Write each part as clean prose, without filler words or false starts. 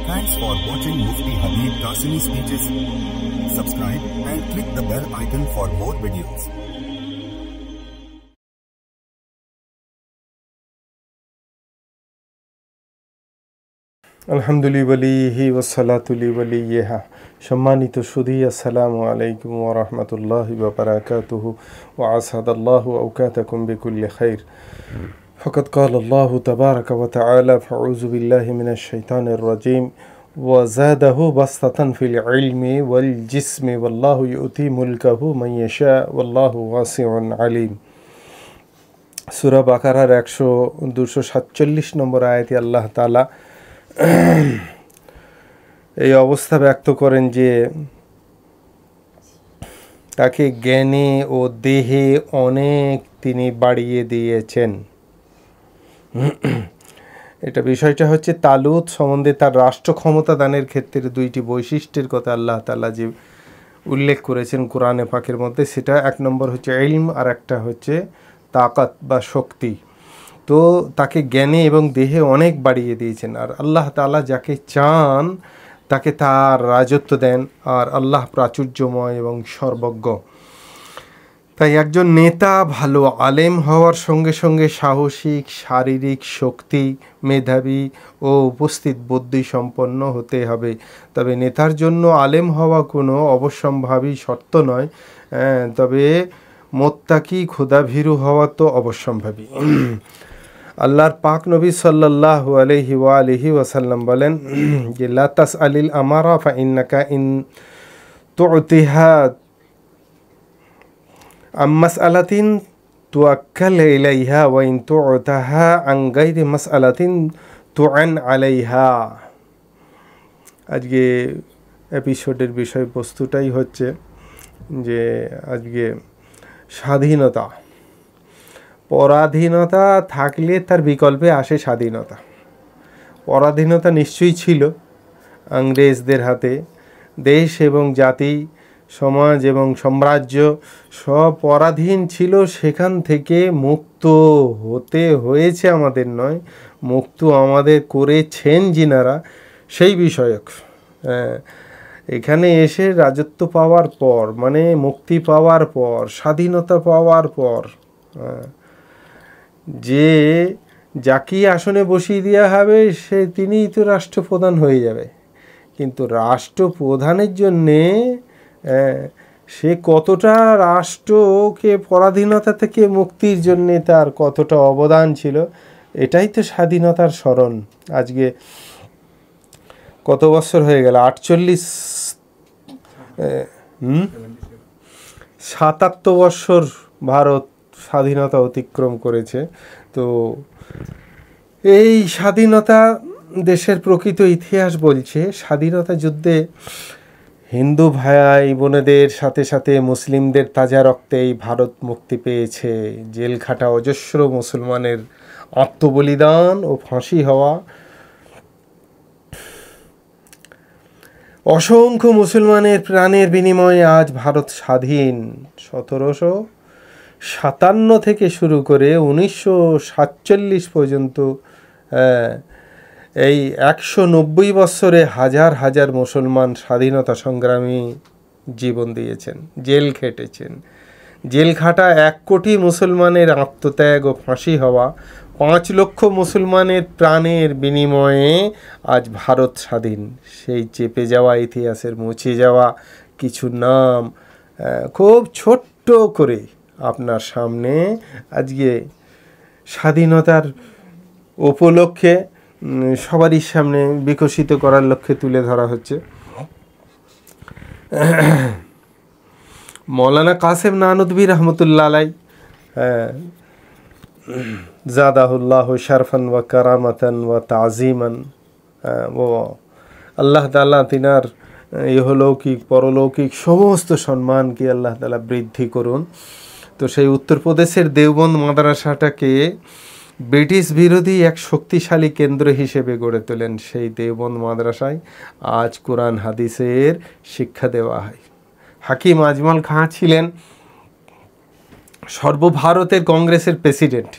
Thanks for watching Mufti Habib Qasimi speeches. Subscribe and click the bell icon for more videos. আলহামদুলিল্লাহি ওয়াসসালাতু লিওয়ালিয়্যিহা। সম্মানিত সুধী, আসসালামু আলাইকুম ওয়া রাহমাতুল্লাহি ওয়া বারাকাতুহু ওয়া আসাদাল্লাহু আওকাতাকুম বিকুল্লি খাইর। ফাকাদ ক্বালা আল্লাহু তাবারাকা ওয়া তাআলা ফাউযু বিল্লাহি মিনাশ শাইতানির রাজীম ওয়া যাদাহু বাসতাতান ফিল ইলমি ওয়াল জিসমি ওয়াল্লাহু ইউতি মুলকাহু মান ইয়াশা ওয়াল্লাহু ওয়াসিউন আলীম। সূরা বাকারার 247 নম্বর আয়াতে আল্লাহ তাআলা এই অবস্থা ব্যক্ত করেন যে তাকে জ্ঞানে ও দেহে অনেক তিনি বাড়িয়ে দিয়েছেন। এটা বিষয়টা হচ্ছে তালুত সম্বন্ধে তার রাষ্ট্র ক্ষমতা দানের ক্ষেত্রে দুইটি বৈশিষ্ট্যের কথা আল্লাহ তাআলা যে উল্লেখ করেছেন কোরআনে পাকের মধ্যে, সেটা এক নম্বর হচ্ছে ইলম আর একটা হচ্ছে তাকাত বা শক্তি। তো তাকে জ্ঞানে এবং দেহে অনেক বাড়িয়ে দিয়েছেন, আর আল্লাহ তাআলা যাকে চান তাকে তার রাজত্ব দেন, আর আল্লাহ প্রাচুর্যময় এবং সর্বজ্ঞ। তাই একজন নেতা ভালো আলেম হওয়ার সঙ্গে সঙ্গে সাহসিক, শারীরিক শক্তি, মেধাবী ও উপস্থিত বুদ্ধি সম্পন্ন হতে হবে। তবে নেতার জন্য আলেম হওয়া কোনো অবশ্যম্ভাবী শর্ত নয়, তবে মোত্তাকি খোদাভীরু হওয়া তো অবশ্যম্ভাবী। আল্লাহর পাক নবী সাল্লাল্লাহু আলাইহি ওয়া আলিহি ওয়াসাল্লাম বলেন যে লা তাসআলিল আমারা ফা ইন্নাকা ইন তু'তিহা আম মাসআলাতিন তুআক্কাল ইলাইহা ওয়া ইন তু'তাহা আন গায়রি মাসআলাতিন তুআন আলাইহা। আজকে এপিসোডের বিষয়বস্তুটাই হচ্ছে যে আজকে স্বাধীনতা। পরাধীনতা থাকলে তার বিকল্পে আসে স্বাধীনতা। পরাধীনতা নিশ্চয়ই ছিল ইংরেজদের হাতে। দেশ এবং জাতি, সমাজ এবং সাম্রাজ্য সব পরাধীন ছিল, সেখান থেকে মুক্ত হতে হয়েছে আমাদের, নয় মুক্ত আমাদের করেছেন যিনারা, সেই বিষয়ক। এখানে এসে রাজত্ব পাওয়ার পর, মানে মুক্তি পাওয়ার পর, স্বাধীনতা পাওয়ার পর, যে যাকে আসনে বসিয়ে দেওয়া হবে সে তিনিই তো রাষ্ট্রপ্রধান হয়ে যাবে। কিন্তু রাষ্ট্রপ্রধানের জন্যে সে কতটা রাষ্ট্রকে পরাধীনতা থেকে মুক্তির জন্যে তার কতটা অবদান ছিল, এটাই তো স্বাধীনতার স্মরণ। আজকে কত বছর হয়ে গেল? 77 বছর ভারত স্বাধীনতা অতিক্রম করেছে। তো এই স্বাধীনতা দেশের প্রকৃত ইতিহাস বলছে, স্বাধীনতা যুদ্ধে হিন্দু ভাই বোনেদের সাথে সাথে মুসলিমদের তাজা রক্তেই ভারত মুক্তি পেয়েছে। জেল খাটা অজস্র মুসলমানের আত্মবলিদান ও ফাঁসি হওয়া, অসংখ্য মুসলমানের প্রাণের বিনিময়ে আজ ভারত স্বাধীন। 1757 থেকে শুরু করে 1947 পর্যন্ত এই 190 বছরে হাজার হাজার মুসলমান স্বাধীনতা সংগ্রামী জীবন দিয়েছেন, জেল খেটেছেন। জেল খাটা 1 কোটি মুসলমানের আত্মত্যাগ ও ফাঁসি হওয়া, 5 লক্ষ মুসলমানের প্রাণের বিনিময়ে আজ ভারত স্বাধীন। সেই চেপে যাওয়া ইতিহাসের মুছে যাওয়া কিছু নাম খুব ছোট্ট করে আপনার সামনে আজকে স্বাধীনতার উপলক্ষে সবারই সামনে বিকশিত করার লক্ষ্যে তুলে ধরা হচ্ছে। মৌলানা কাসেম নানুতবি রহমতুল্লাহ আলাই জাদাহুল্লাহ শারফান ওয়া কারামাতান ওয়া তাজিমান, ও আল্লাহ তাআলা তিনার ইহলৌকিক পরলৌকিক সমস্ত সম্মানকে আল্লাহ তাআলা বৃদ্ধি করুন। তো সেই উত্তরপ্রদেশের দেওবন্দ মাদ্রাসাটাকে ব্রিটিশ বিরোধী এক শক্তিশালী কেন্দ্র হিসেবে গড়ে তোলেন। সেই দেওবন্দ মাদ্রাসায় আজ কোরআন হাদিসের শিক্ষা দেওয়া হয়। হাকিম আজমল খাঁ ছিলেন সর্বভারতের কংগ্রেসের প্রেসিডেন্ট।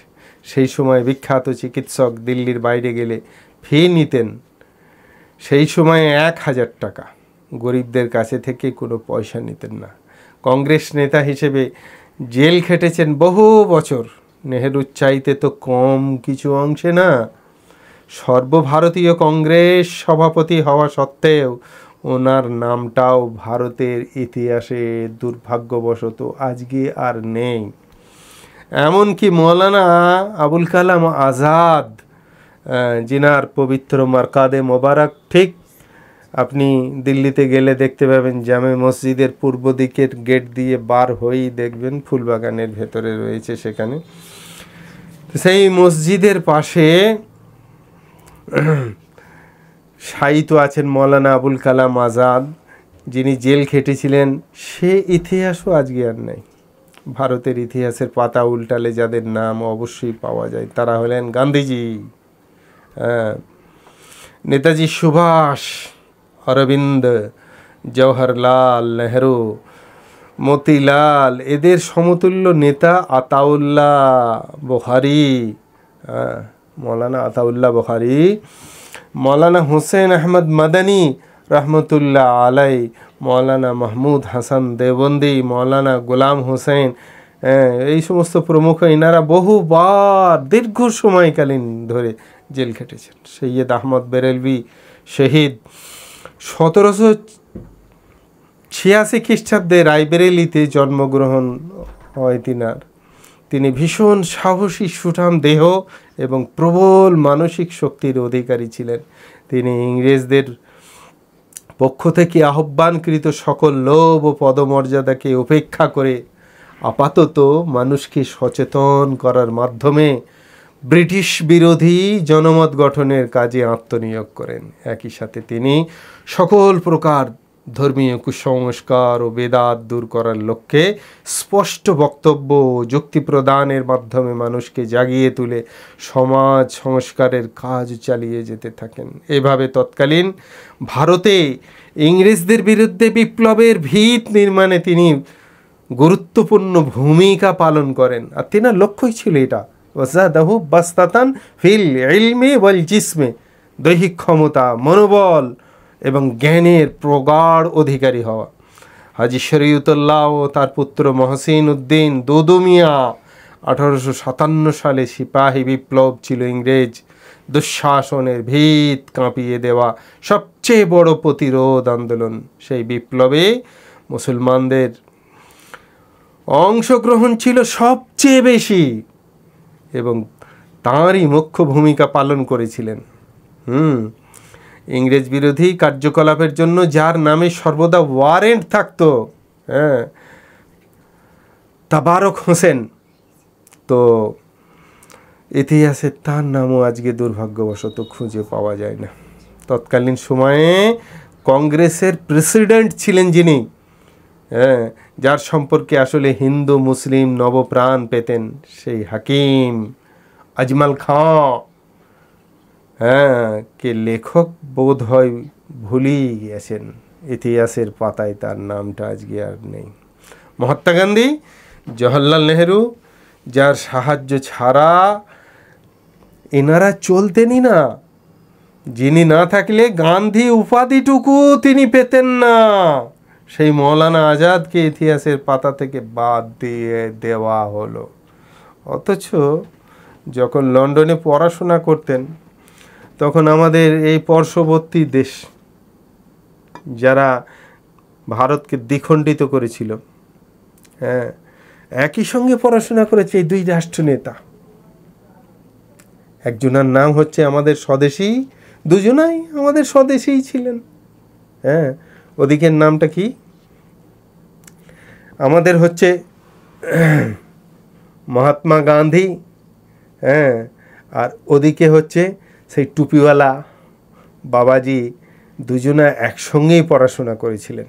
সেই সময় বিখ্যাত চিকিৎসক দিল্লির বাইরে গেলে ফি নিতেন, সেই সময় 1000 টাকা গরিবদের কাছে থেকে কোনো পয়সা নিতেন না। কংগ্রেস নেতা হিসেবে জেল খেটেছেন বহু বছর, নেহেরুর চাইতে তো কম কিছু অংশে না। সর্বভারতীয় কংগ্রেস সভাপতি হওয়া সত্ত্বেও ওনার নামটাও ভারতের ইতিহাসে দুর্ভাগ্যবশত আজকে আর নেই। এমনকি মৌলানা আবুল কালাম আজাদ, জিনার পবিত্র মারকাদে মোবারক ঠিক আপনি দিল্লিতে গেলে দেখতে পাবেন, জামে মসজিদের পূর্ব দিকের গেট দিয়ে বার হয়েই দেখবেন ফুলবাগানের ভেতরে রয়েছে। সেখানে সেই মসজিদের পাশে শায়িত আছেন মৌলানা আবুল কালাম আজাদ, যিনি জেল খেটেছিলেন। সে ইতিহাসও আজকে আর নেই। ভারতের ইতিহাসের পাতা উল্টালে যাদের নাম অবশ্যই পাওয়া যায় তারা হলেন গান্ধীজি, নেতাজি সুভাষ, অরবিন্দ, জওহরলাল নেহরু, মতিলাল, এদের সমতুল্য নেতা আতাউল্লাহ বুখারী, মৌলানা আতাউল্লাহ বুখারী, মৌলানা হুসেন আহমদ মাদানী রহমতুল্লাহ আলাই, মৌলানা মাহমুদ হাসান দেওবন্দি, মৌলানা গোলাম হোসেন, এই সমস্ত প্রমুখ এনারা বহুবার দীর্ঘ সময়কালীন ধরে জেল খেটেছেন। সৈয়দ আহমদ বেরেলভি শহীদ 1786 খ্রিস্টাব্দে রায়বেরেলিতে জন্মগ্রহণ হয় তিনার। তিনি ভীষণ সাহসী, সুঠাম দেহ এবং প্রবল মানসিক শক্তির অধিকারী ছিলেন। তিনি ইংরেজদের পক্ষ থেকে আহ্বানকৃত সকল লোভ ও পদমর্যাদাকে উপেক্ষা করে আপাতত মানুষকে সচেতন করার মাধ্যমে ব্রিটিশ বিরোধী জনমত গঠনের কাজে আত্মনিয়োগ করেন। একই সাথে তিনি সকল প্রকার ধর্মীয় কুসংস্কার ও বেদাত দূর করার লক্ষ্যে স্পষ্ট বক্তব্য ও যুক্তি প্রদানের মাধ্যমে মানুষকে জাগিয়ে তুলে সমাজ সংস্কারের কাজ চালিয়ে যেতে থাকেন। এভাবে তৎকালীন ভারতে ইংরেজদের বিরুদ্ধে বিপ্লবের ভিত নির্মাণে তিনি গুরুত্বপূর্ণ ভূমিকা পালন করেন। আর তিনার লক্ষ্যই ছিল এটা, ওয়াজাদাহু বাসতাতান ফিল ইলমি ওয়াল জিসমে, দৈহিক ক্ষমতা, মনোবল এবং জ্ঞানের প্রগাঢ় অধিকারী হওয়া। হাজী শরীয়তুল্লাহ ও তার পুত্র মহসিন উদ্দিন দুদু মিয়া 1857 সালে সিপাহী বিপ্লব ছিল ইংরেজ দুঃশাসনের ভিত কাঁপিয়ে দেওয়া সবচেয়ে বড় প্রতিরোধ আন্দোলন। সেই বিপ্লবে মুসলমানদের অংশগ্রহণ ছিল সবচেয়ে বেশি এবং তাঁরই মুখ্য ভূমিকা পালন করেছিলেন। ইংরেজ বিরোধী কার্যকলাপের জন্য যার নামে সর্বদা ওয়ারেন্ট থাকতো, তাবারক হোসেন, তো ইতিহাসে তার নামও আজকে দুর্ভাগ্যবশত খুঁজে পাওয়া যায় না। তৎকালীন সময়ে কংগ্রেসের প্রেসিডেন্ট ছিলেন যিনি, যার সম্পর্কে আসলে হিন্দু মুসলিম নবপ্রাণ পেতেন, সেই হাকিম আজমাল খাঁ, কে লেখক বোধ হয় ভুলেই গেছেন, ইতিহাসের পাতায় তার নামটা আজকে আর নেই। মহাত্মা গান্ধী, জওহরলাল নেহরু, যার সাহায্য ছাড়া এনারা চলতেনই না, যিনি না থাকলে গান্ধী উপাধিটুকু তিনি পেতেন না, সেই মৌলানা আজাদকে ইতিহাসের পাতা থেকে বাদ দিয়ে দেওয়া হলো। অথচ যখন লন্ডনে পড়াশোনা করতেন তখন আমাদের এই পার্শ্ববর্তী দেশ যারা ভারতকে দ্বিখণ্ডিত করেছিল, একই সঙ্গে পড়াশোনা করেছে এই দুই রাষ্ট্রনেতা। একজনের নাম হচ্ছে আমাদের স্বদেশী, দুজনাই আমাদের স্বদেশীই ছিলেন। ওদিকের নামটা কি? আমাদের হচ্ছে মহাত্মা গান্ধী, আর ওদিকে হচ্ছে সেই টুপিওয়ালা বাবাজি, দুজনা একসঙ্গেই পড়াশোনা করেছিলেন।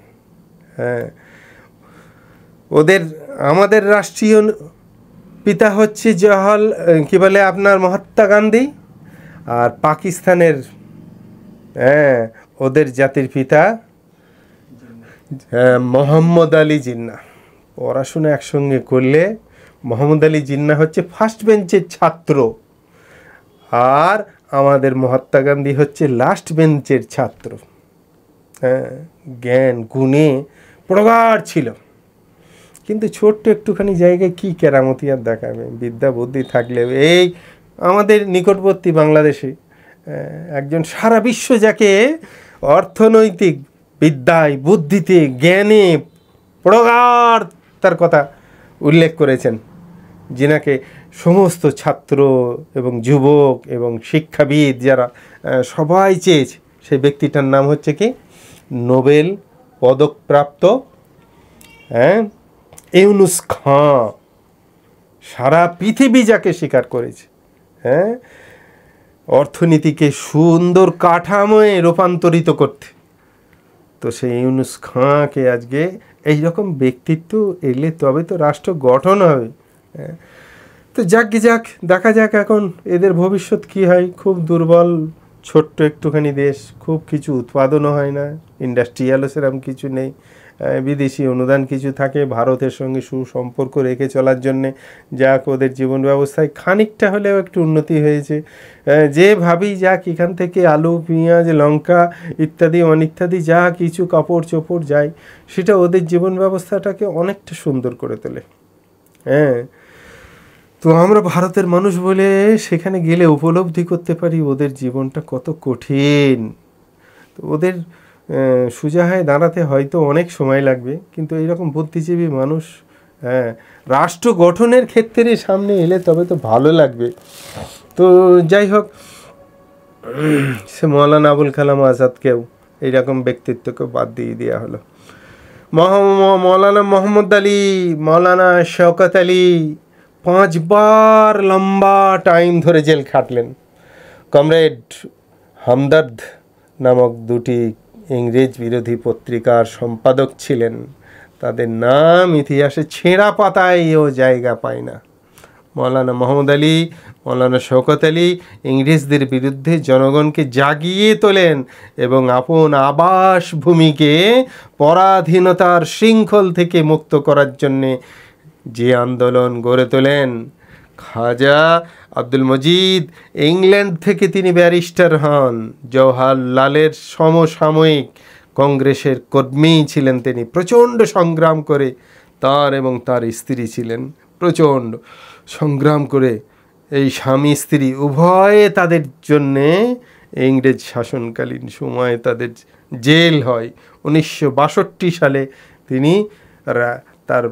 আমাদের রাষ্ট্রীয় পিতা হচ্ছে কি বলে আপনার মহাত্মা গান্ধী, আর পাকিস্তানের ওদের জাতির পিতা মোহাম্মদ আলী জিন্নাহ। পড়াশোনা একসঙ্গে করলে মোহাম্মদ আলী জিন্নাহ হচ্ছে ফার্স্ট বেঞ্চের ছাত্র, আর আমাদের মহাত্মা গান্ধী হচ্ছে লাস্ট বেঞ্চের ছাত্র। হ্যাঁ, জ্ঞান গুণে প্রগাঢ় ছিল, কিন্তু ছোট্ট একটুখানি জায়গায় কি কেরামতি আর দেখাবে, বিদ্যা বুদ্ধি থাকলে। এই আমাদের নিকটবর্তী বাংলাদেশে একজন সারা বিশ্ব যাকে অর্থনৈতিক বিদ্যায়, বুদ্ধিতে, জ্ঞানে প্রগাঢ় তার কথা উল্লেখ করেছেন, যিনাকে সমস্ত ছাত্র এবং যুবক এবং শিক্ষাবিদ যারা সবাই চেয়েছে, সেই ব্যক্তিটার নাম হচ্ছে কি নোবেল পদকপ্রাপ্ত ইউনুস খাঁ। সারা পৃথিবী যাকে স্বীকার করেছে, হ্যাঁ, অর্থনীতিকে সুন্দর কাঠামোয় রূপান্তরিত করতে। তো সেই ইউনুস খাঁকে আজকে এইরকম ব্যক্তিত্ব এলে তবে তো রাষ্ট্র গঠন হবে। তো যাক দেখা যাক এখন এদের ভবিষ্যৎ কি হয়। খুব দুর্বল, ছোট্ট একটুখানি দেশ, খুব কিছু উৎপাদনও হয় না, ইন্ডাস্ট্রিয়ালও সেরকম কিছু নেই, বিদেশি অনুদান কিছু থাকে, ভারতের সঙ্গে সুসম্পর্ক রেখে চলার জন্যে যাক ওদের জীবন ব্যবস্থায় খানিকটা হলেও একটু উন্নতি হয়েছে। যে ভাবি যাক এখান থেকে আলু, পেঁয়াজ, লঙ্কা ইত্যাদি অনিত্যাদি যা কিছু কাপড় চোপড় যায়, সেটা ওদের জীবন ব্যবস্থাটাকে অনেকটা সুন্দর করে তোলে। হ্যাঁ, তো আমরা ভারতের মানুষ বলে সেখানে গেলে উপলব্ধি করতে পারি ওদের জীবনটা কত কঠিন। তো ওদের সোজা হয়ে দাঁড়াতে হয়তো অনেক সময় লাগবে, কিন্তু এইরকম বুদ্ধিজীবী মানুষ রাষ্ট্র গঠনের ক্ষেত্রে সামনে এলে তবে তো ভালো লাগবে। তো যাই হোক, সে মৌলানা আবুল কালাম আজাদকেও এইরকম ব্যক্তিত্বকেও বাদ দিয়ে দেওয়া হলো। মৌলানা মোহাম্মদ আলী, মৌলানা শওকত আলী 5 বার লম্বা টাইম ধরে জেল খাটলেন। কমরেড হামদর্দ নামক 2টি ইংরেজ বিরোধী পত্রিকার সম্পাদক ছিলেন। তাদের নাম ইতিহাসে ছেঁড়া পাতায়ও জায়গা পায় না। মৌলানা মোহাম্মদ আলী, মৌলানা শওকত আলী ইংরেজদের বিরুদ্ধে জনগণকে জাগিয়ে তোলেন এবং আপন আবাস ভূমিকে পরাধীনতার শৃঙ্খল থেকে মুক্ত করার জন্যে যে আন্দোলন গড়ে তোলেন। খাজা আব্দুল মজিদ ইংল্যান্ড থেকে তিনি ব্যারিস্টার হন। জওহরলালের সমসাময়িক কংগ্রেসের কর্মী ছিলেন তিনি। প্রচণ্ড সংগ্রাম করে, তার এবং তার স্ত্রী ছিলেন, প্রচণ্ড সংগ্রাম করে এই স্বামী স্ত্রী উভয়ে তাদের জন্যে ইংরেজ শাসনকালীন সময়ে তাদের জেল হয়। 1962 সালে তিনি তার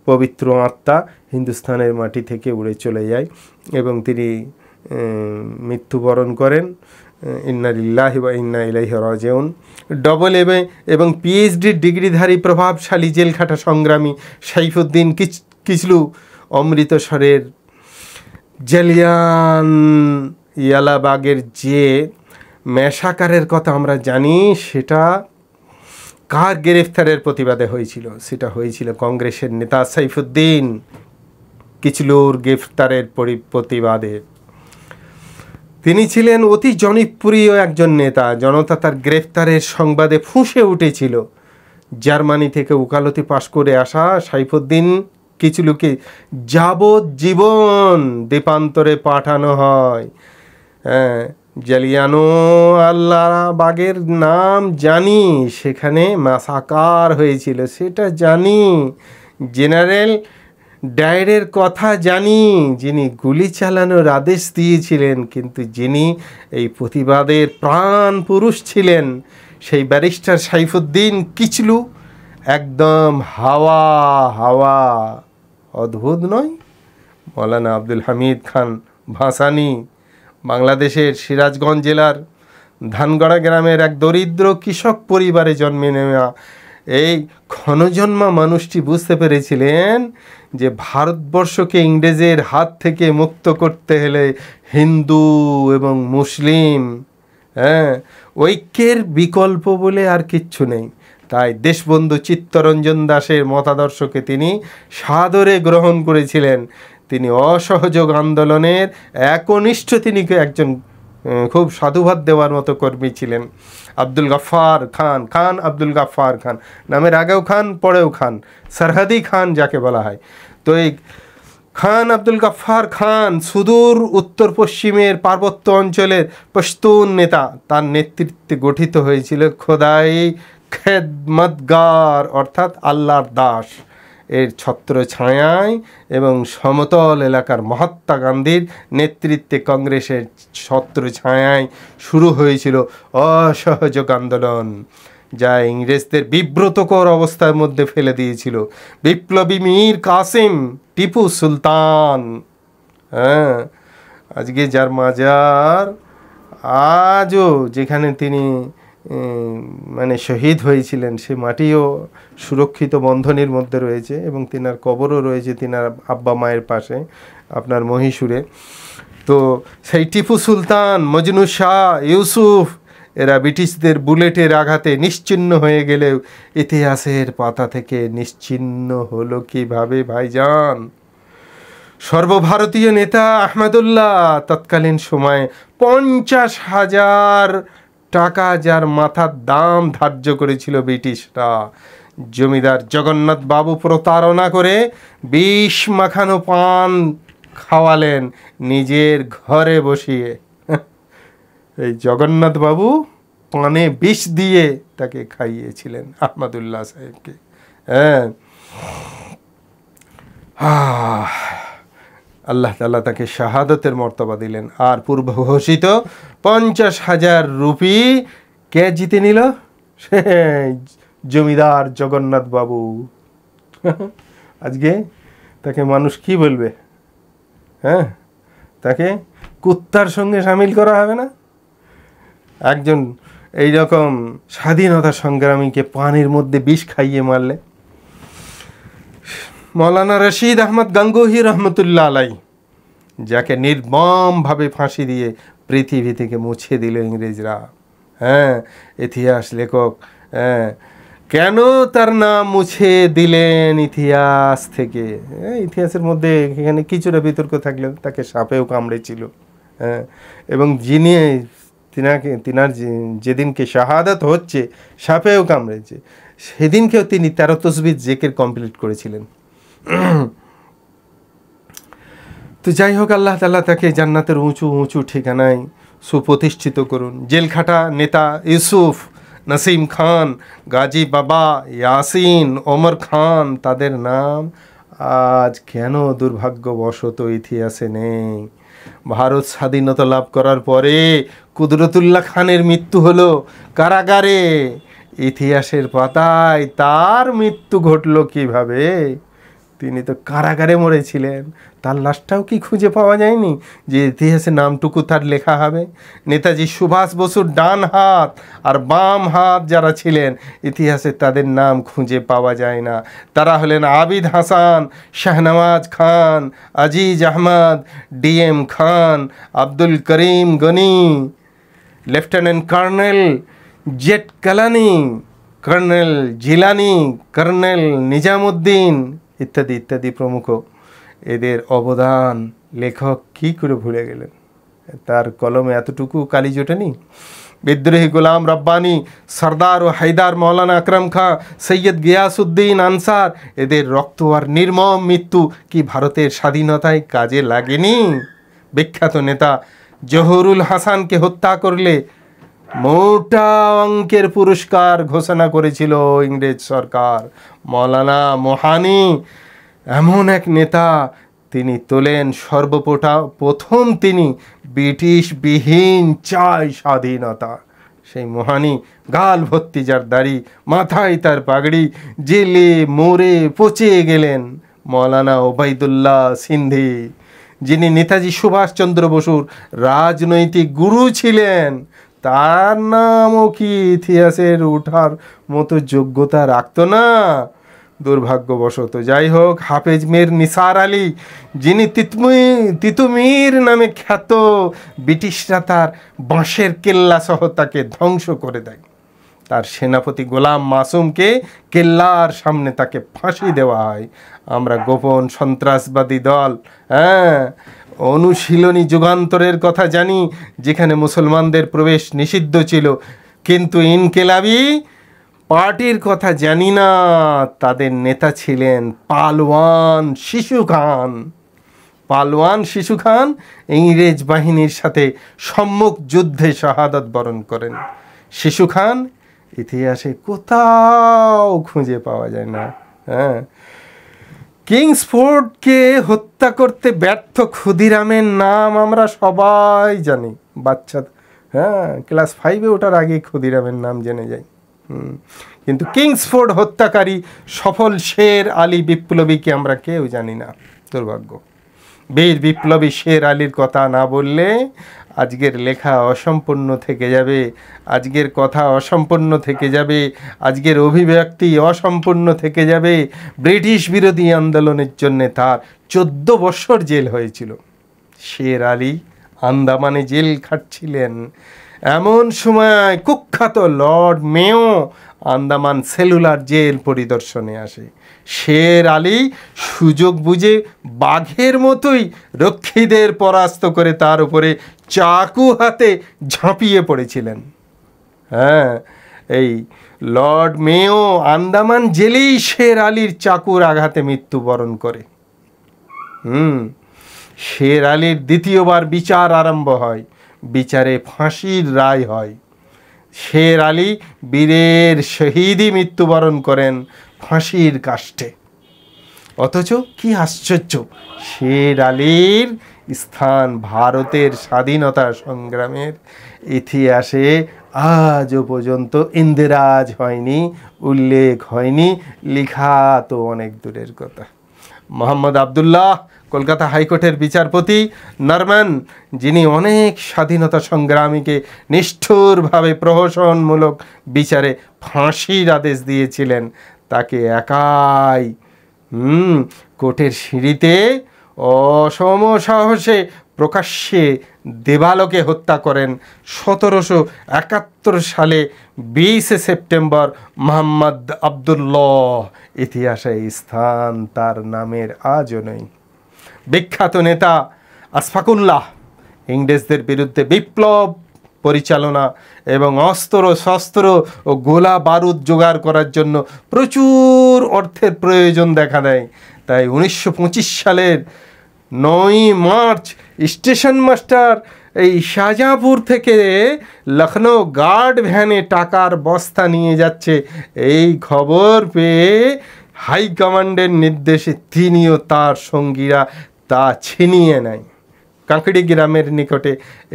পবিত্র আত্মা হিন্দুস্তানের মাটি থেকে উড়ে চলে যায় এবং তিনি মৃত্যুবরণ করেন। ইন্না লিল্লাহি ওয়া ইন্না ইলাইহি রাজিউন। ডবল এমএ এবং পিএইচডি ডিগ্রিধারী প্রভাবশালী জেলখাটা সংগ্রামী সাইফুদ্দিন কিচলু অমৃতসরের জালিয়ানওয়ালাবাগের যে মেশাকারের কথা আমরা জানি, সেটা কার গ্রেফতারের প্রতিবাদে হয়েছিল? সেটা হয়েছিল কংগ্রেসের নেতা সাইফুদ্দিন কিচলুর গ্রেফতারের প্রতিবাদে। তিনি ছিলেন অতি জনপ্রিয় একজন নেতা। জনতা তার গ্রেফতারের সংবাদে ফুঁসে উঠেছিল। জার্মানি থেকে ওকালতি পাশ করে আসা সাইফুদ্দিন কিচলুকে যাবজ্জীবন দ্বীপান্তরে পাঠানো হয়। জালিয়ানওয়ালাবাগের নাম জানি, সেখানে মাসাকার হয়েছিল সেটা জানি, জেনারেল ডায়ারের কথা জানি, যিনি গুলি চালানোর আদেশ দিয়েছিলেন, কিন্তু যিনি এই প্রতিবাদের প্রাণ পুরুষ ছিলেন সেই ব্যারিস্টার সাইফুদ্দিন কিচলু একদম হাওয়া। অদ্ভুত নয়? মৌলানা আব্দুল হামিদ খান ভাসানী বাংলাদেশের সিরাজগঞ্জ জেলার ধানগড়া গ্রামের এক দরিদ্র কৃষক পরিবারে জন্মে নেওয়া এই ক্ষণজন্মা মানুষটি বুঝতে পেরেছিলেন যে ভারতবর্ষকে ইংরেজের হাত থেকে মুক্ত করতে হলে হিন্দু এবং মুসলিম ঐক্যের বিকল্প বলে আর কিচ্ছু নেই। তাই দেশবন্ধু চিত্তরঞ্জন দাসের মতাদর্শকে তিনি সাদরে গ্রহণ করেছিলেন। তিনি অসহযোগ আন্দোলনের একনিষ্ঠ, তিনি একজন খুব সাধুবাদ দেওয়ার মতো কর্মী ছিলেন। আব্দুল গাফফার খান আব্দুল গাফফার খান, নামের আগেও খান পরেও খান, সরহদি খান যাকে বলা হয়। তো এই খান আব্দুল গাফফার খান সুদূর উত্তর পশ্চিমের পার্বত্য অঞ্চলের পশতুন নেতা। তার নেতৃত্বে গঠিত হয়েছিল খোদাই খেদমতগার অর্থাৎ আল্লাহর দাস এর ছত্র ছায়ায় এবং সমতল এলাকার মহাত্মা গান্ধীর নেতৃত্বে কংগ্রেসের ছত্র ছায়ায় শুরু হয়েছিল অসহযোগ আন্দোলন, যা ইংরেজদের বিব্রতকর অবস্থার মধ্যে ফেলে দিয়েছিল। বিপ্লবী মীর কাসিম টিপু সুলতান, হ্যাঁ, আজকে যার মাজার আজও যেখানে তিনি মানে শহীদ হয়েছিলেন সে মাটিও সুরক্ষিত বন্ধনীর মধ্যে রয়েছে এবং তিনার কবরও রয়েছে তিনার আব্বা মায়ের পাশে আপনার মহীশূরে। তো সেই টিপু সুলতান, মজনু শাহ, ইউসুফ এরা ব্রিটিশদের বুলেটের আঘাতে নিশ্চিহ্ন হয়ে গেলেও ইতিহাসের পাতা থেকে নিশ্চিহ্ন হলো কিভাবে ভাইজান? সর্বভারতীয় নেতা আহমেদুল্লাহ তৎকালীন সময়ে 50,000 টাকা যার মাথার দাম ধার্য করেছিল ব্রিটিশরা, জমিদার জগন্নাথ বাবু প্রতারণা করে 20 মাখানো পান খাওয়ালেন নিজের ঘরে বসিয়ে। এই জগন্নাথ বাবু পানে বিষ দিয়ে তাকে খাইয়েছিলেন আহমদুল্লাহ সাহেবকে। হ্যাঁ, আল্লাহ তাআলা তাকে শাহাদতের মর্তবা দিলেন। আর পূর্ব ঘোষিত 50,000 রুপি কে জিতে নিল? জমিদার জগন্নাথ বাবু। আজকে তাকে মানুষ কি বলবে? হ্যাঁ, তাকে কুত্তার সঙ্গে সামিল করা হবে না? একজন এইরকম স্বাধীনতা সংগ্রামীকে পানির মধ্যে বিষ খাইয়ে মারলে। মৌলানা রশিদ আহমদ গাঙ্গুহি রহমতুল্লাহ আলাই, যাকে নির্মমভাবে ফাঁসি দিয়ে পৃথিবী থেকে মুছে দিল ইংরেজরা। হ্যাঁ, ইতিহাস লেখক কেন তার নাম মুছে দিলেন ইতিহাস থেকে? ইতিহাসের মধ্যে এখানে কিছুটা বিতর্ক থাকলেও তাকে সাপেও কামড়েছিল। হ্যাঁ, এবং তিনার যেদিনকে শাহাদাত হচ্ছে সাপেও কামড়েছে, সেদিনকেও তিনি 13 তসবিহ জিকির কমপ্লিট করেছিলেন। তো যাই হোক, আল্লাহ তাআলা তাকে জান্নাতের উঁচু উঁচু ঠিকানায় সুপ্রতিষ্ঠিত করুন। জেলখাটা নেতা ইউসুফ, নসিম খান, গাজী বাবা, ইয়াসিন, ওমর খান, তাদের নাম আজ কেন দুর্ভাগ্যবশত ইতিহাসে নেই? ভারত স্বাধীনতা লাভ করার পরে কুদরতুল্লাহ খানের মৃত্যু হলো কারাগারে। ইতিহাসের পাতায় তার মৃত্যু ঘটলো কিভাবে? তিনি তো কারাগারে মরেছিলেন, তার লাশটাও কি খুঁজে পাওয়া যায়নি যে ইতিহাসে নামটুকু তার লেখা হবে? নেতাজি সুভাষ বসুর ডান হাত আর বাম হাত যারা ছিলেন ইতিহাসে তাদের নাম খুঁজে পাওয়া যায় না। তারা হলেন Abid Hasan, Shahnawaz Khan, Aziz Ahmed, DM Khan, Abdul Karim Gani, lieutenant colonel Z Kalani, colonel Jilani, colonel Nizamuddin ইত্যাদি ইত্যাদি প্রমুখ। এদের অবদান লেখক কি করে ভুলে গেলেন? তার কলমে এতটুকু কালি জোটেনি? বিদ্রোহী গোলাম রব্বানি, সরদার ও হায়দার, মৌলানা আকরম খাঁ, সৈয়দ গিয়াসউদ্দিন আনসার, এদের রক্ত আর নির্মম মৃত্যু কি ভারতের স্বাধীনতায় কাজে লাগেনি? বিখ্যাত নেতা জহুরুল হাসানকে হত্যা করলে মোটা অঙ্কের পুরস্কার ঘোষণা করেছিল ইংরেজ সরকার। মৌলানা মোহানি এমন এক নেতা, তিনি তোলেন সর্বপ্রথম তিনি ব্রিটিশবিহীন চাই স্বাধীনতা। সেই মোহানি, গাল ভর্তি যার দাড়ি, মাথায় তার পাগড়ি, জেলে মরে পচে গেলেন। মৌলানা ওবায়দুল্লাহ সিন্ধি, যিনি নেতাজি সুভাষচন্দ্র বসুর রাজনৈতিক গুরু ছিলেন, তার নামও কি ইতিহাসের ওঠার মতো যোগ্যতা রাখত না? দুর্ভাগ্যবশত। যাই হোক, হাফেজ মীর নিসার আলী, যিনি তিতুমির নামে খ্যাত, ব্রিটিশরা তার বাঁশের কেল্লা সহ তাকে ধ্বংস করে দেয়। তার সেনাপতি গোলাম মাসুমকে কেল্লার সামনে তাকে ফাঁসি দেওয়া হয়। আমরা গোপন সন্ত্রাসবাদী দল, অনুশীলনী যুগান্তরের কথা জানি, যেখানে মুসলমানদের প্রবেশ নিষিদ্ধ ছিল, কিন্তু ইনকেলাবি পার্টির কথা জানি না। তাদের নেতা ছিলেন পালোয়ান শিশু খান। পালোয়ান শিশু খান ইংরেজ বাহিনীর সাথে সম্মুখ যুদ্ধে শাহাদাত বরণ করেন। শিশু খান ইতিহাসে কোথাও খুঁজে পাওয়া যায় না। হ্যাঁ, কিংসফোর্ডকে হত্যা করতে ব্যর্থ ক্ষুদিরামের নাম আমরা সবাই জানি, বাচ্চা, হ্যাঁ, ক্লাস 5-এ ওঠার আগে ক্ষুদিরামের নাম জেনে যাই। কিন্তু কিংসফোর্ড হত্যাকারী সফল শের আলী বিপ্লবীকে আমরা কেউ জানি না, দুর্ভাগ্য। বীর বিপ্লবী শের আলীর কথা না বললে আজকের লেখা অসম্পূর্ণ থেকে যাবে, আজকের কথা অসম্পূর্ণ থেকে যাবে, আজকের অভিব্যক্তি অসম্পূর্ণ থেকে যাবে। ব্রিটিশ বিরোধী আন্দোলনের জন্য তার 14 বছর জেল হয়েছিল। শের আলী আন্দামানে জেল খাটছিলেন। এমন সময় কুখ্যাত Lord Mayo Andaman cellular jail পরিদর্শনে আসে। শের আলী সুযোগ বুঝে বাঘের মতোই রক্ষীদের পরাস্ত করে তার উপরে চাকু হাতে ঝাঁপিয়ে পড়েছিলেন। হ্যাঁ, এই লর্ড মেয়ো আন্দামান জেলেই শের আলীর চাকুর আঘাতে মৃত্যুবরণ করে। শের আলীর দ্বিতীয়বার বিচার আরম্ভ হয়, বিচারে ফাঁসির রায় হয়। শের আলী বীরের শহীদই মৃত্যুবরণ করেন ফাঁসির কাষ্ঠে। অথচ কি আশ্চর্য, শের আলীর স্থান ভারতের স্বাধীনতা সংগ্রামের ইতিহাসে আজও পর্যন্ত ইন্দিরাজ হয়নি, উল্লেখ হয়নি, লেখা তো অনেক দূরের কথা। মোহাম্মদ আবদুল্লাহ কলকাতা হাইকোর্টের বিচারপতি নরম্যান, যিনি অনেক স্বাধীনতা সংগ্রামীকে নিষ্ঠুরভাবে প্রহসনমূলক বিচারে ফাঁসির আদেশ দিয়েছিলেন, তাকে একাই কোর্টের সিঁড়িতে অসম সাহসে প্রকাশ্যে দেবালোকে হত্যা করেন 1771 সালে 20 সেপ্টেম্বর মোহাম্মদ আবদুল্লাহ। ইতিহাসে স্থান তার নামের আজও নেই। বিখ্যাত নেতা আশফাকুল্লাহ ইংরেজদের বিরুদ্ধে বিপ্লব পরিচালনা এবং অস্ত্র শস্ত্র ও গোলা বারুদ জোগাড় করার জন্য প্রচুর অর্থের প্রয়োজন দেখা দেয়। তাই 1925 সালের 9 মার্চ স্টেশন মাস্টার এই শাহজাহাঁপুর থেকে লখনৌ গার্ড ভ্যানে টাকার বস্তা নিয়ে যাচ্ছে, এই খবর পেয়ে হাইকমান্ডের নির্দেশে তিনি ও তার সঙ্গীরা তা ছিনিয়ে নেয়। কাঁকড়ি গ্রামের নিকটে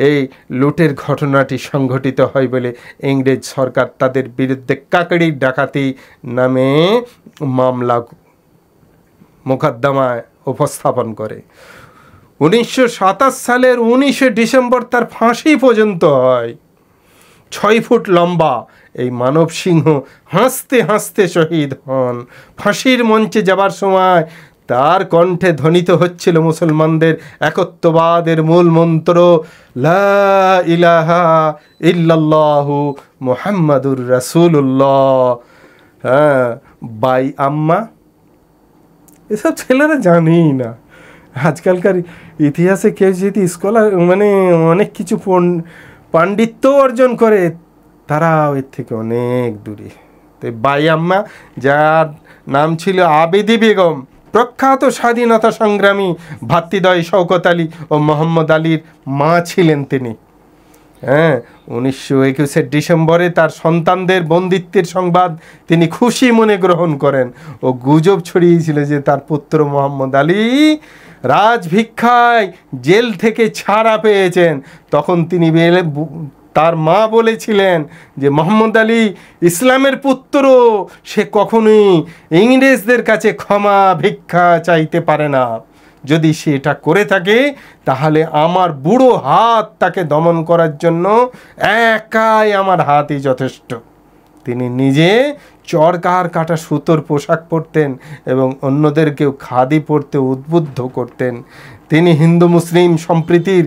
এই লুটের ঘটনাটি সংঘটিত হয় বলে ইংরেজ সরকার তাদের বিরুদ্ধে কাঁকড়ি ডাকাতি নামে মামলা মোকদ্দমায় উপস্থাপন করে। 1927 সালের 19 ডিসেম্বর তার ফাঁসি পর্যন্ত হয়। 6 ফুট লম্বা এই মানব সিংহ হাসতে হাসতে শহীদ হন। ফাঁসির মঞ্চে যাবার সময় তার কণ্ঠে ধ্বনিত হচ্ছিল মুসলমানদের একত্ববাদের মূল মন্ত্র, লা ইলাহা ইল্লাল্লাহু মুহাম্মাদুর রাসূলুল্লাহ। হ্যাঁ, বাই আম্মা, এসব ছেলেরা জানেই না। আজকালকার ইতিহাসে কেউ যদি স্কলার মানে অনেক কিছু পাণ্ডিত্য অর্জন করে, তারা এর থেকে অনেক দূরে। তো বাই আম্মা, যার নাম ছিল আবেদি বেগম, প্রখ্যাত স্বাধীনতা সংগ্রামী ভাতৃদ্বয় শওকত আলী ও মোহাম্মদ আলীর মা ছিলেন তিনি। হ্যাঁ, 1921 ডিসেম্বরে তার সন্তানদের বন্দিত্বের সংবাদ তিনি খুশি মনে গ্রহণ করেন ও গুজব ছড়িয়েছিল যে তার পুত্র মোহাম্মদ আলী রাজভিক্ষায় জেল থেকে ছাড়া পেয়েছেন। তখন তিনি তার মা বলেছিলেন যে মোহাম্মদ আলী ইসলামের পুত্র, সে কখনোই ইংরেজদের কাছে ক্ষমা ভিক্ষা চাইতে পারে না। যদি সে এটা করে থাকে তাহলে আমার বুড়ো হাত তাকে দমন করার জন্য একাই আমার হাতই যথেষ্ট। তিনি নিজে চরকার কাটা সুতোর পোশাক পরতেন এবং অন্যদেরকেও খাদি পরতে উদ্বুদ্ধ করতেন। তিনি হিন্দু মুসলিম সম্প্রীতির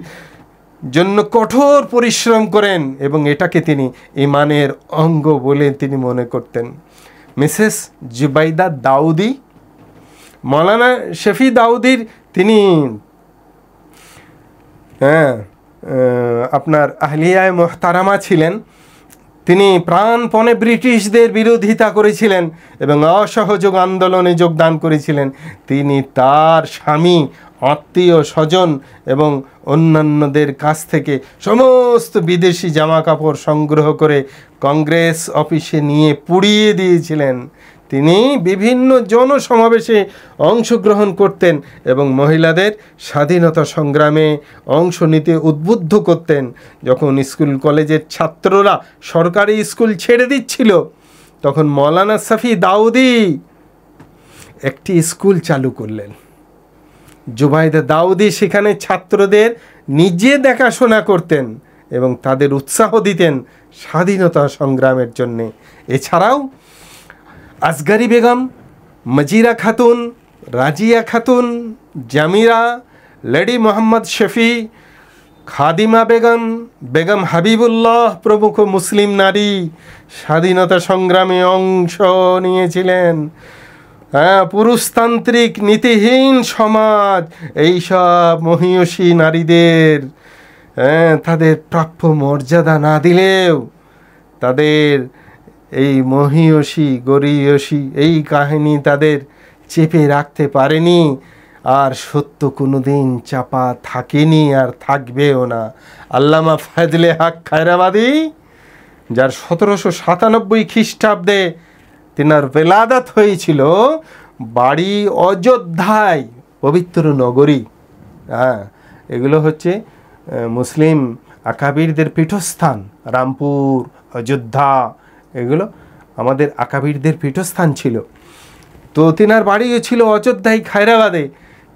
জন্য কঠোর পরিশ্রম করেন এবং এটাকে তিনি ইমানের অঙ্গ বলে তিনি মনে করতেন। মিসেস জুবাইদা দাউদি, মৌলানা শফি দাউদির তিনি আপনার আহলিয়ায় মোহতারামা ছিলেন। তিনি প্রাণপণে ব্রিটিশদের বিরোধিতা করেছিলেন এবং অসহযোগ আন্দোলনে যোগদান করেছিলেন। তিনি তার স্বামী আত্মীয় স্বজন এবং অন্যান্যদের কাছ থেকে সমস্ত বিদেশি জামা কাপড় সংগ্রহ করে কংগ্রেস অফিসে নিয়ে পুড়িয়ে দিয়েছিলেন। তিনি বিভিন্ন জনসমাবেশে অংশগ্রহণ করতেন এবং মহিলাদের স্বাধীনতা সংগ্রামে অংশ নিতে উদ্বুদ্ধ করতেন। যখন স্কুল কলেজের ছাত্ররা সরকারি স্কুল ছেড়ে দিচ্ছিল, তখন মৌলানা সাফি দাউদি একটি স্কুল চালু করলেন। জুবাইদা দাউদি সেখানে ছাত্রদের নিজে দেখাশোনা করতেন এবং তাদের উৎসাহ দিতেন স্বাধীনতা সংগ্রামের জন্যে। এছাড়াও আসগারি বেগম, মজিরা খাতুন, রাজিয়া খাতুন, জামিরা, লেডি মোহাম্মদ শফি, খাদিমা বেগম, বেগম হাবিবুল্লাহ প্রমুখ মুসলিম নারী স্বাধীনতা সংগ্রামে অংশ নিয়েছিলেন। পুরুষতান্ত্রিক নীতিহীন সমাজ এইসব মহিয়সী নারীদের তাদের প্রাপ্য মর্যাদা না দিলেও তাদের এই মহিয়সী গরিয়সী এই কাহিনী তাদের চেপে রাখতে পারেনি। আর সত্য কোনোদিন চাপা থাকেনি আর থাকবেও না। আল্লামা ফজলে হক খায়রাবাদী, যার 1797 খ্রিস্টাব্দে তিনার বেলাদাত হয়েছিল, বাড়ি অযোধ্যায়, পবিত্র নগরী। এগুলো হচ্ছে মুসলিম আকাবিরদের পীঠস্থান। রামপুর, অযোধ্যা, এগুলো আমাদের আকাবিরদের পীঠস্থান ছিল। তো তিনার বাড়িও ছিল অযোধ্যায়, খায়রাবাদে,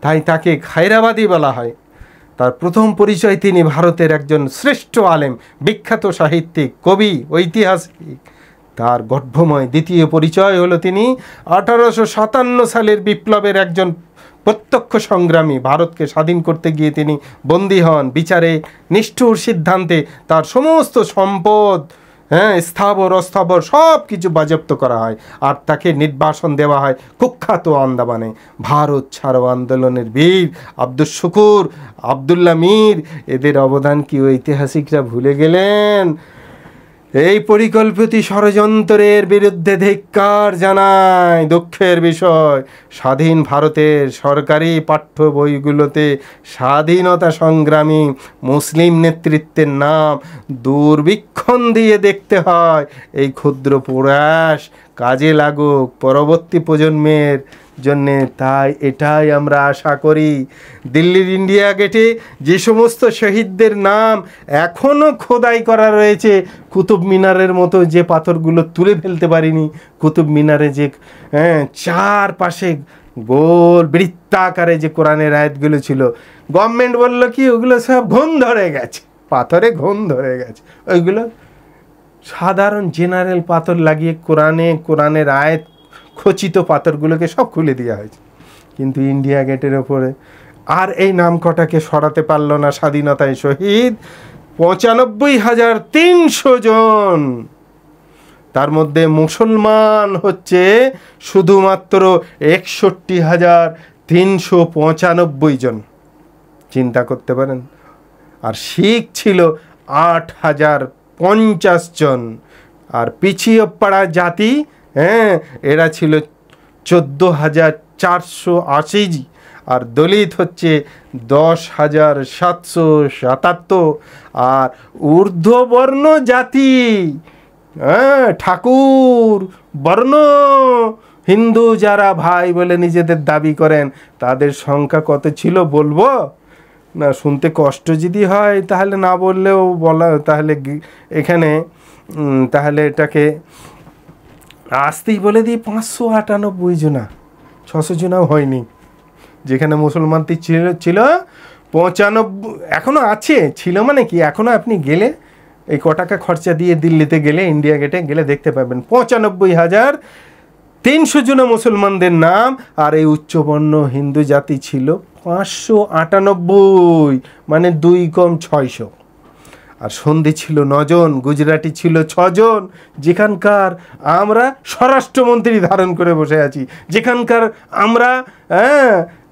তাই তাকে খায়রাবাদী বলা হয়। তার প্রথম পরিচয়, তিনি ভারতের একজন শ্রেষ্ঠ আলেম, বিখ্যাত সাহিত্যিক, কবি, ঐতিহাসিক। তার গর্ভময় দ্বিতীয় পরিচয় হলো তিনি 1857 সালের বিপ্লবের একজন প্রত্যক্ষ সংগ্রামী। ভারতকে স্বাধীন করতে গিয়ে তিনি বন্দী হন। বিচারে নিষ্ঠুর সিদ্ধান্তে তার সমস্ত সম্পদ, স্থাবর অস্থাবর সব কিছু বাজেয়াপ্ত করা হয় আর তাকে নির্বাসন দেওয়া হয় কুখ্যাত আন্দামানে। ভারত ছাড়ো আন্দোলনের বীর আব্দুল শুকুর, আবদুল্লাহ মীর, এদের অবদান কি ঐতিহাসিকরা ভুলে গেলেন? এই পরিকল্পিত ষড়যন্ত্রের বিরুদ্ধে ধিক্কার জানায়। দুঃখের বিষয়, স্বাধীন ভারতের সরকারি পাঠ্য বইগুলোতে স্বাধীনতা সংগ্রামী মুসলিম নেতৃত্বের নাম দুর্বীক্ষণ দিয়ে দেখতে হয়। এই ক্ষুদ্র প্রয়াস কাজে লাগুক পরবর্তী প্রজন্মের জন্যে। তাই এটাই আমরা আশা করি। দিল্লির ইন্ডিয়া গেটে যে সমস্ত শহীদদের নাম এখনও খোদাই করা রয়েছে, কুতুব মিনারের মতো যে পাথরগুলো তুলে ফেলতে পারিনি, কুতুব মিনারে যে চারপাশে গোল বৃত্তাকারে যে কোরআনের আয়াতগুলো ছিল, গভর্নমেন্ট বলল কি ওগুলো সব ঘুণ ধরে গেছে, পাথরে ঘুণ ধরে গেছে। ওইগুলো সাধারণ জেনারেল পাথর লাগিয়ে কোরআনের আয়াত খচিত পাথরগুলোকে সব খুলে দেওয়া হয়েছে। কিন্তু ইন্ডিয়া গেটের ওপরে আর এই নাম কটাকে সরাতে পারল না স্বাধীনতায় শহীদ 95,300 জন। তার মধ্যে মুসলমান হচ্ছে শুধুমাত্র 61,395 জন। চিন্তা করতে পারেন। আর শিখ ছিল 8,050 জন। আর পিছিয়ে পড়া জাতি, এরা ছিল 14,480। আর দলিত হচ্ছে 10,777। আর ঊর্ধ্ববর্ণ জাতি, ঠাকুর বর্ণ হিন্দু যারা ভাই বলে নিজেদের দাবি করেন, তাদের সংখ্যা কত ছিল বলবো না? শুনতে কষ্ট যদি হয় তাহলে না বললেও বলা, তাহলে এখানে তাহলে এটাকে আসতেই বলে দিই 598 জনা, 600 জনাও হয়নি। যেখানে মুসলমানটি ছিল 95, এখনও আছে, ছিল মানে কি, এখনও আপনি গেলে এই টাকা খরচা দিয়ে দিল্লিতে গেলে, ইন্ডিয়া গেটে গেলে দেখতে পাবেন 95,300 জন মুসলমানদের নাম। আর এই উচ্চবর্ণ হিন্দু জাতি ছিল 598, মানে 2 কম 600। আর সন্ধি ছিল 9 জন, গুজরাটি ছিল 6 জন। যেখানকার আমরা স্বরাষ্ট্রমন্ত্রী ধারণ করে বসে আছি,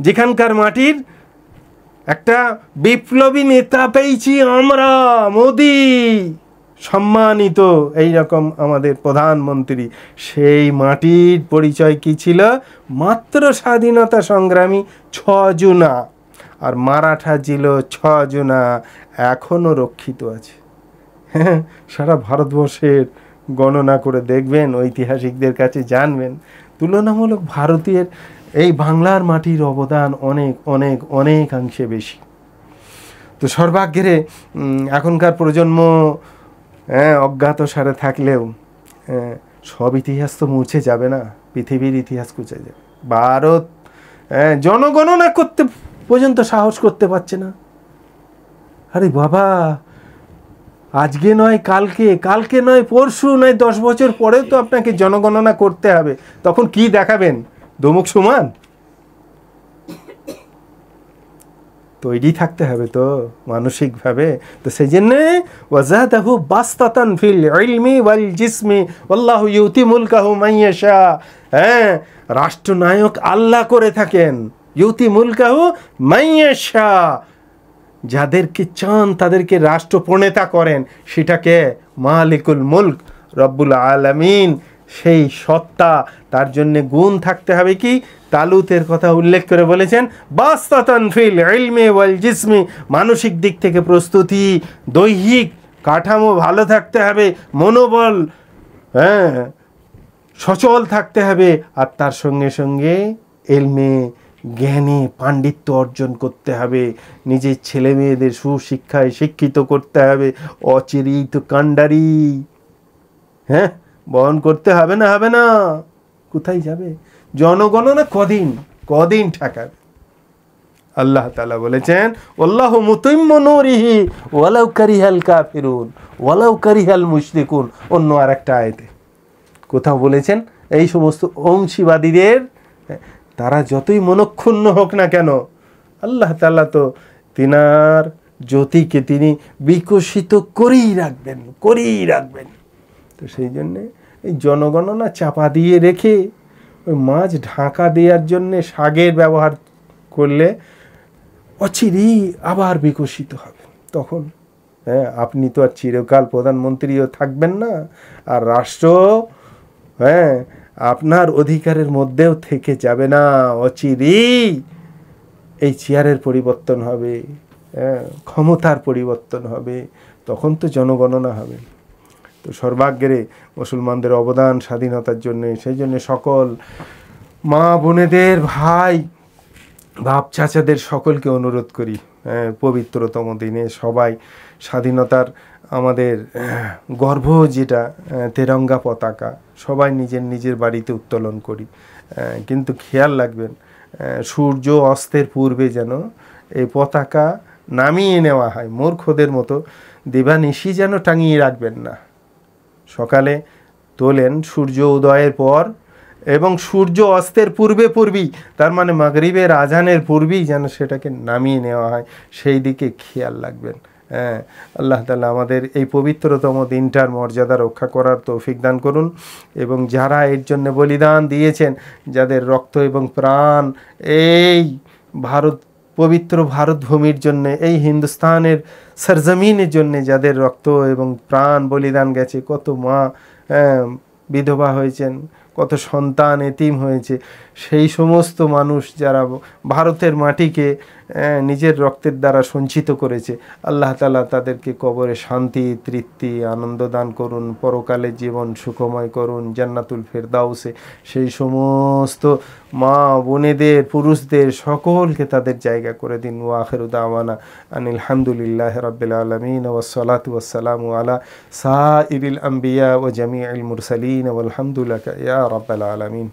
যেখানকার মাটির একটা বিপ্লবী নেতা পেয়েছি আমরা, মোদি সম্মানিত, এই রকম আমাদের প্রধানমন্ত্রী। সেই মাটির পরিচয় কি ছিল? মাত্র স্বাধীনতা সংগ্রামী 6 জনা। আর মারাঠা ছিল 6 জনা, এখনও রক্ষিত আছে। হ্যাঁ, সারা ভারতবর্ষের গণনা করে দেখবেন, ঐতিহাসিকদের কাছে জানবেন, তুলনামূলক ভারতীয় এই বাংলার মাটির অবদান অনেক অনেক অনেকাংশে বেশি। তো সর্বাগ্রে এখনকার প্রজন্ম অজ্ঞাত সারে থাকলেও সব ইতিহাস তো মুছে যাবে না, পৃথিবীর ইতিহাস মুছে যাবে। ভারত জনগণনা করতে পর্যন্ত সাহস করতে পারছে না। আরে বাবা, আজকে নয় কালকে, কালকে নয় পরশু, নয় 10 বছর পরেও তো আপনাকে জনগণনা করতে হবে। তখন কি দেখাবেন? দমুক সমান? তৈরি থাকতে হবে তো মানসিকভাবে। তো সেই জন্যে ওয়াজাদাহু বাসতাতান ফিল ইলমি ওয়াল জিসমি আল্লাহু ইউতি মুলকাহু মান ইয়াশা। হ্যাঁ, রাষ্ট্রনায়ক আল্লাহ করে থাকেন, ইউতি মুলকাহু মান ইয়াশা, যাদেরকে চান তাদেরকে রাষ্ট্রপ্রণেতা করেন। সেটাকে মালিকুল মুলক রব্বুল আলামিন, সেই সত্তা, তার জন্য গুণ থাকতে হবে। কি তালুতের কথা উল্লেখ করে বলেছেন, বাসতাতান ফিল ইলমি ওয়াল জিসমি, মানসিক দিক থেকে প্রস্তুতি, দৈহিক কাঠামো ভালো থাকতে হবে, মনোবল সচল থাকতে হবে, আর তার সঙ্গে সঙ্গে ইলমে জ্ঞানে পাণ্ডিত্য অর্জন করতে হবে, নিজের ছেলে মেয়েদের সুশিক্ষায় শিক্ষিত করতে হবে। অচিরিত কাণ্ডারি বহন করতে হবে না, হবে না, কোথায় যাবে? জনগণনা কদিন ঠেকাবে? আল্লাহ তাআলা বলেছেন, আল্লাহু মুতিম্মু নূরিহি ওয়ালাউ কারিহাল কাফিরুন ওয়ালাউ কারিহাল মুশরিকুন। অন্য আরেকটা আয়াতে কোথাও বলেছেন, এই সমস্ত অংশীবাদীদের, তারা যতই মনক্ষুণ্ণ হোক না কেন, আল্লাহ তাআলা তো তিনার জ্যোতিকে তিনি বিকশিত করেই রাখবেন। তো সেই জন্যে এই জনগণনা চাপা দিয়ে রেখে ওই মাছ ঢাকা দেওয়ার জন্যে শাকের ব্যবহার করলে অচিরেই আবার বিকশিত হবে। তখন আপনি তো আর চিরকাল প্রধানমন্ত্রীও থাকবেন না, আর রাষ্ট্র আপনার অধিকারের মধ্যেও থেকে যাবে না। অচিরেই এই চেয়ারের পরিবর্তন হবে, ক্ষমতার পরিবর্তন হবে, তখন তো জনগণনা হবে। তো সর্বাগ্রে মুসলমানদের অবদান স্বাধীনতার জন্যে, সেই জন্য সকল মা বোনেদের, ভাই বাপ চাচাদের সকলকে অনুরোধ করি, পবিত্রতম দিনে সবাই স্বাধীনতার আমাদের গর্ব যেটা তেরঙ্গা পতাকা, সবাই নিজের বাড়িতে উত্তোলন করি। কিন্তু খেয়াল রাখবেন, সূর্য অস্তের পূর্বে যেন এই পতাকা নামিয়ে নেওয়া হয়। মূর্খদের মতো দিবানিশি যেন টাঙিয়ে রাখবেন না। সকালে তোলেন সূর্য উদয়ের পর এবং সূর্য অস্তের পূর্বেই, তার মানে মাগরিবের আজানের পূর্বেই যেন সেটাকে নামিয়ে নেওয়া হয়, সেই দিকে খেয়াল রাখবেন। আল্লাহ তাআলা আমাদের এই পবিত্রতম দিনটার মর্যাদা রক্ষা করার তৌফিক দান করুন, এবং যারা এর জন্য বলিদান দিয়েছেন, যাদের রক্ত এবং প্রাণ এই পবিত্র ভারত ভূমির জন্য, এই হিন্দুস্তানের সরজমিনের জন্য যাদের রক্ত এবং প্রাণ বলিদান গেছে, কত মা বিধবা হয়েছেন, কত সন্তান এতিম হয়েছে, সেই সমস্ত মানুষ যারা ভারতের মাটিকে নিজের রক্তের দ্বারা সঞ্চিত করেছে, আল্লাহ তাআলা তাদেরকে কবরে শান্তি, তৃপ্তি, আনন্দ দান করুন, পরকালের জীবন সুখময় করুন, জান্নাতুল ফেরদাউসে সেই সমস্ত মা বোনেদের, পুরুষদের সকলকে তাদের জায়গা করে দিন। ওয়া আখিরু দাওয়ানা আনিল হামদুলিল্লাহি রাব্বিল আলামিন ওয়া সলাতু ওয়াস সালামু আলা সাইরিল আম্বিয়া ওয়া জামিউল মুরসালিন ওয়াল হামদুলিল্লাহি ইয়া রাব্বিল আলামিন।